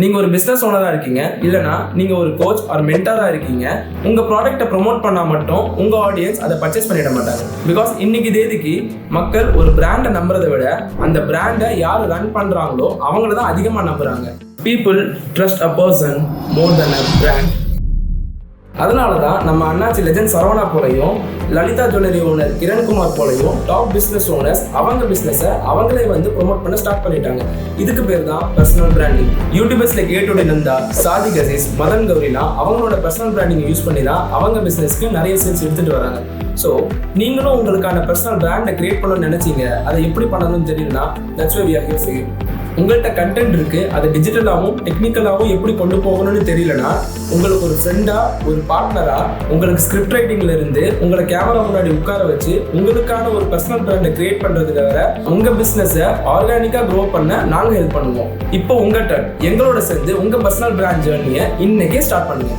நீங்கள் ஒரு பிஸ்னஸ் ஓனராக இருக்கீங்க, இல்லைனா நீங்கள் ஒரு கோச் ஆர் மென்டாராக இருக்கீங்க, உங்கள் ப்ராடக்ட்டை ப்ரொமோட் பண்ணால் மட்டும் உங்கள் ஆடியன்ஸ் அதை பர்ச்சேஸ் பண்ணிட மாட்டாங்க. பிகாஸ் இன்னைக்கு தேதிக்கு மக்கள் ஒரு பிராண்டை நம்புறதை விட அந்த பிராண்டை யார் ரன் பண்ணுறாங்களோ அவங்கள தான் அதிகமாக நம்புகிறாங்க. People trust a person more then a brand. அதனால தான் நம்ம அண்ணாச்சி லெஜண்ட் சரவணா போலையும், லலிதா ஜுவல்லரி ஓனர் கிரண்குமார் போலையும் டாப் பிஸ்னஸ் ஓனர்ஸ் அவங்க பிஸ்னஸை அவங்களே வந்து ப்ரொமோட் பண்ண ஸ்டார்ட் பண்ணிட்டாங்க. இதுக்கு பேர் தான் பர்சனல் பிராண்டிங். யூடியூபர்ஸ்ல கேட்டுடைய நந்தா, சாதிக் அசீஸ், மதன் கௌரிலாம் அவங்களோட பர்சனல் பிராண்டிங் யூஸ் பண்ணி தான் அவங்க பிஸ்னஸ்க்கு நிறைய சேல்ஸ் எடுத்துட்டு வராங்க. ஸோ நீங்களும் உங்களுக்கான பர்சனல் பிராண்டை கிரியேட் பண்ணணும்னு நினைச்சீங்க, அதை எப்படி பண்ணணும்னு தெரியலனா that's why we are here for you. உங்கள்கிட்ட கண்டென்ட் இருக்கு, அதை டிஜிட்டலாகவும் டெக்னிக்கலாகவும் எப்படி கொண்டு போகணும்னு தெரியலனா உங்களுக்கு ஒரு ஃப்ரெண்டா, ஒரு பார்ட்னரா, உங்களுக்கு ஸ்கிரிப்ட் ரைட்டிங்ல இருந்து உங்களை கேமரா முன்னாடி உட்கார வச்சு உங்களுக்கான ஒரு பர்சனல் பிராண்டை கிரியேட் பண்றதுல வர உங்க பிசினஸை ஆர்கானிக்கா க்ரோ பண்ண நாங்க ஹெல்ப் பண்ணுவோம். இப்போ உங்க டர்ன். எங்களோட சேர்ந்து உங்க பர்சனல் பிராண்ட் ஜர்னியை இன்னைக்கே ஸ்டார்ட் பண்ணுங்க.